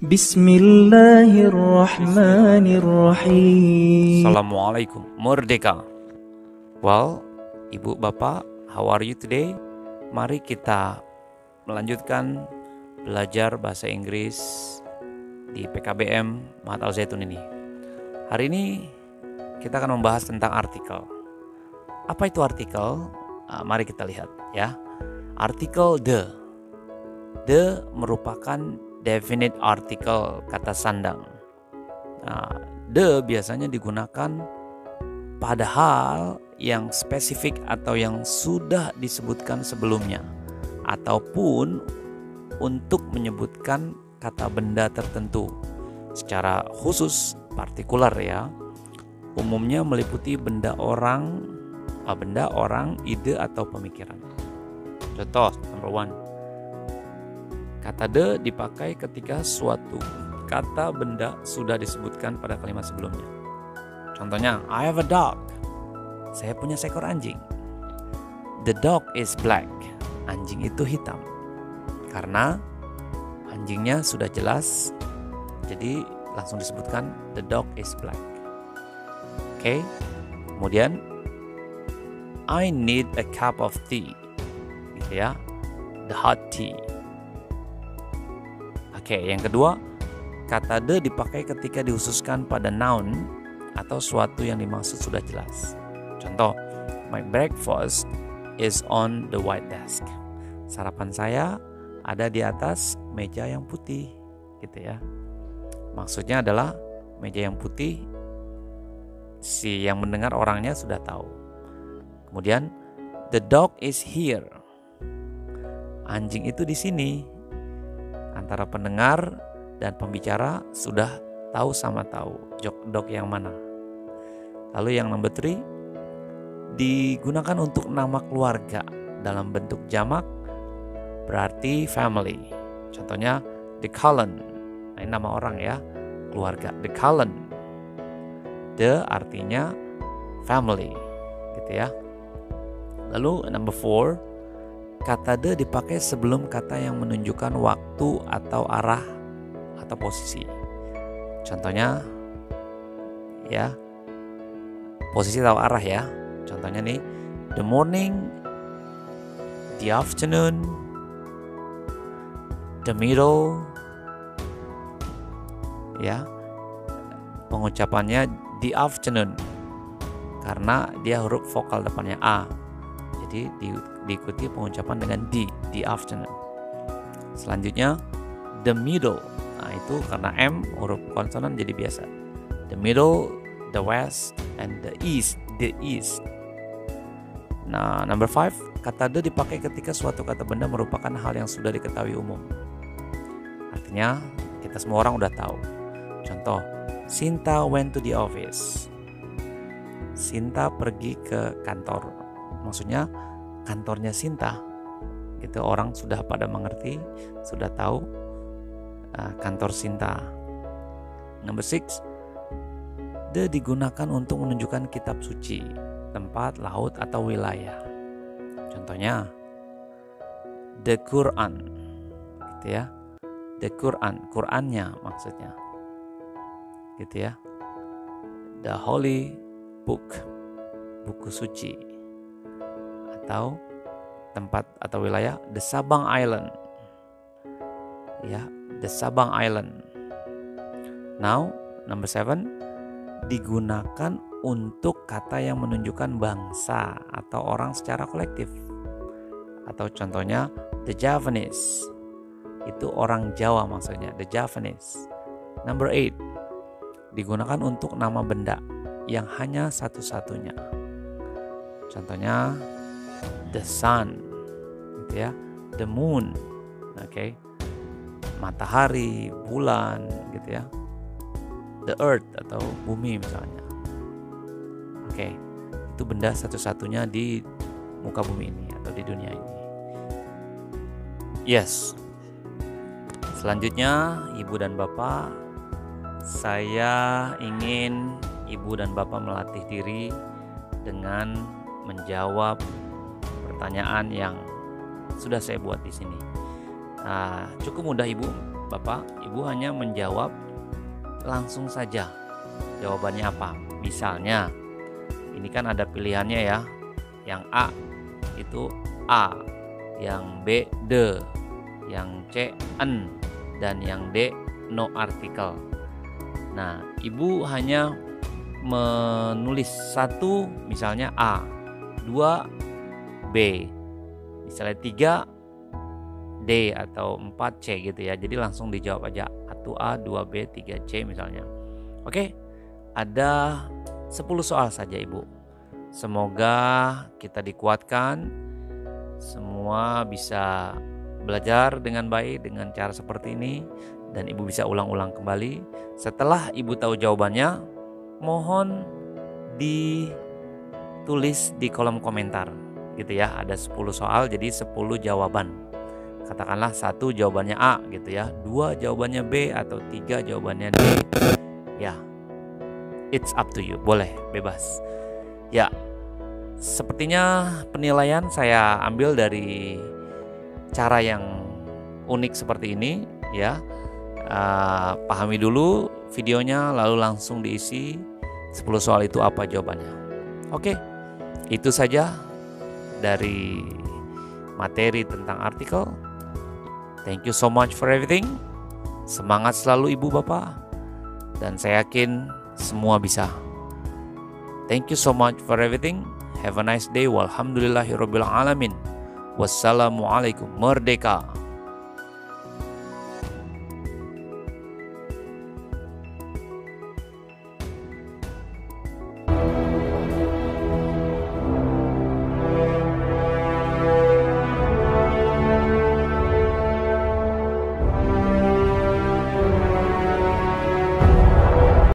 Bismillahirrahmanirrahim. Assalamualaikum, Merdeka. Well, Ibu Bapak, how are you today? Mari kita melanjutkan belajar bahasa Inggris di PKBM Mahat Al Zaitun ini. Hari ini kita akan membahas tentang artikel. Apa itu artikel? Mari kita lihat ya. Artikel the. The merupakan definite article, kata sandang. The biasanya digunakan pada hal yang spesifik atau yang sudah disebutkan sebelumnya, ataupun untuk menyebutkan kata benda tertentu secara khusus, partikular ya. Umumnya meliputi benda orang, ide atau pemikiran. Contoh number one. Kata the dipakai ketika suatu kata benda sudah disebutkan pada kalimat sebelumnya. Contohnya, I have a dog. Saya punya seekor anjing. The dog is black. Anjing itu hitam. Karena anjingnya sudah jelas, jadi langsung disebutkan the dog is black. Oke. Kemudian, I need a cup of tea. Gitu ya. The hot tea. Oke, yang kedua, kata the dipakai ketika dikhususkan pada noun atau suatu yang dimaksud sudah jelas. Contoh, my breakfast is on the white desk. Sarapan saya ada di atas meja yang putih, gitu ya. Maksudnya adalah meja yang putih, si yang mendengar orangnya sudah tahu. Kemudian, the dog is here. Anjing itu di sini. Antara pendengar dan pembicara sudah tahu sama tahu dog yang mana. Lalu yang number 3, digunakan untuk nama keluarga dalam bentuk jamak, berarti family. Contohnya the Cullen, ini nama orang ya, keluarga, the Cullen. The artinya family, gitu ya. Lalu number 4, kata the dipakai sebelum kata yang menunjukkan waktu atau arah atau posisi. Contohnya ya, posisi atau arah ya. Contohnya nih, the morning, the afternoon, the middle. Ya. Pengucapannya the afternoon karena dia huruf vokal depannya A. Jadi diikuti pengucapan dengan the afternoon. Selanjutnya the middle. Nah itu karena M huruf konsonan jadi biasa. The middle, the west, and the east. Nah number 5, kata the dipakai ketika suatu kata benda merupakan hal yang sudah diketahui umum. Artinya kita semua orang udah tahu. Contoh, Sinta went to the office. Sinta pergi ke kantor. Maksudnya kantornya Sinta, gitu. Orang sudah pada mengerti, sudah tahu kantor Sinta. Number 6, the digunakan untuk menunjukkan kitab suci, tempat, laut atau wilayah. Contohnya the Quran, gitu ya. The Quran, Qurannya maksudnya, gitu ya. The Holy Book, buku suci. Atau tempat atau wilayah, the Sabang Island, ya, the Sabang Island. Now number 7, digunakan untuk kata yang menunjukkan bangsa atau orang secara kolektif. Atau contohnya the Javanese, itu orang Jawa maksudnya, the Javanese. Number 8, digunakan untuk nama benda yang hanya satu-satunya. Contohnya the sun, gitu ya, the moon, oke, matahari, bulan, gitu ya, the earth atau bumi misalnya. Oke, itu benda satu-satunya di muka bumi ini atau di dunia ini. Yes. Selanjutnya, Ibu dan Bapak, saya ingin Ibu dan Bapak melatih diri dengan menjawab pertanyaan yang sudah saya buat di sini. Cukup mudah Ibu Bapak, Ibu hanya menjawab langsung saja. Jawabannya apa? Misalnya, ini kan ada pilihannya ya. Yang A itu A, yang B the, yang C an, dan yang D no article. Nah, Ibu hanya menulis satu, misalnya A, 2 B, misalnya 3 D atau 4 C gitu ya. Jadi langsung dijawab aja 1A, 2B, 3C misalnya. Oke, ada 10 soal saja Ibu. Semoga kita dikuatkan, semua bisa belajar dengan baik dengan cara seperti ini, dan Ibu bisa ulang-ulang kembali. Setelah Ibu tahu jawabannya, mohon ditulis di kolom komentar gitu ya. Ada 10 soal jadi 10 jawaban. Katakanlah 1 jawabannya A gitu ya, 2 jawabannya B, atau 3 jawabannya D. Ya, it's up to you, boleh, bebas. Ya, sepertinya penilaian saya ambil dari cara yang unik seperti ini ya. Pahami dulu videonya, lalu langsung diisi 10 soal itu apa jawabannya. Oke, itu saja dari materi tentang artikel. Thank you so much for everything. Semangat selalu Ibu Bapak, dan saya yakin semua bisa. Thank you so much for everything. Have a nice day. Walhamdulillahirabbil alamin. Wassalamualaikum. Merdeka.